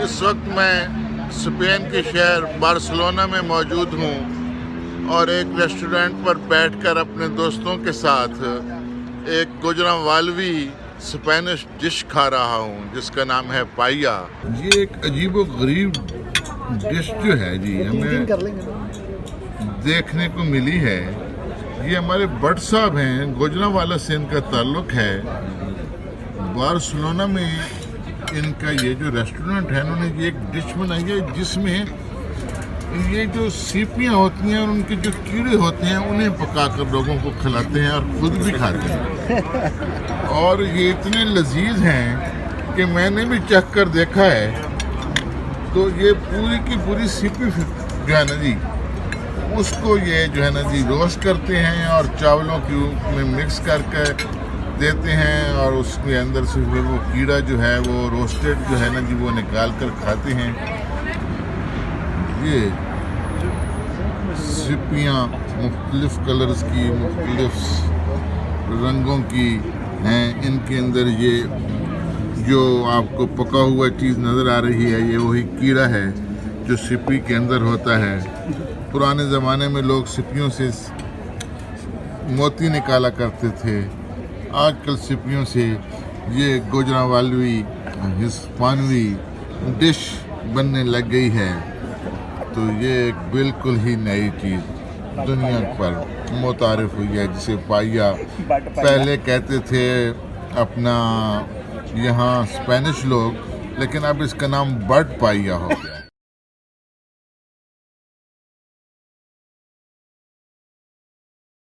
इस वक्त मैं स्पेन के शहर बार्सिलोना में मौजूद हूँ और एक रेस्टोरेंट पर बैठकर अपने दोस्तों के साथ एक गुजरावालवी स्पेनिश डिश खा रहा हूँ जिसका नाम है पाइया। ये एक अजीबो गरीब डिश जो है जी हमें देखने को मिली है। ये हमारे भट्ट साहब हैं, गुजरावाला से इनका ताल्लुक है। बार्सिलोना में इनका ये जो रेस्टोरेंट है इन्होंने ये एक डिश बनाई है जिसमें ये जो सीपियाँ होती हैं और उनके जो कीड़े होते हैं उन्हें पकाकर लोगों को खिलाते हैं और खुद भी खाते हैं। और ये इतने लजीज हैं कि मैंने भी चख कर देखा है। तो ये पूरी की पूरी सीपी जो है ना जी उसको ये जो है ना जी रोस्ट करते हैं और चावलों की में मिक्स करके देते हैं और उसके अंदर से फिर वो कीड़ा जो है वो रोस्टेड जो है ना जी वो निकाल कर खाते हैं। ये सिपियाँ मुख्तलिफ कलर्स की मुख्तलिफ रंगों की हैं। इनके अंदर ये जो आपको पका हुआ चीज़ नज़र आ रही है ये वही कीड़ा है जो सिपी के अंदर होता है। पुराने ज़माने में लोग सिपियों से मोती निकाला करते थे। आजकल सिपियों से ये गुजरावालवी हिस्पानवी डिश बनने लग गई है। तो ये एक बिल्कुल ही नई चीज़ दुनिया पर मुतारिफ हुई है जिसे पाइया पहले कहते थे अपना यहाँ स्पेनिश लोग, लेकिन अब इसका नाम बर्ड पाइया हो गया।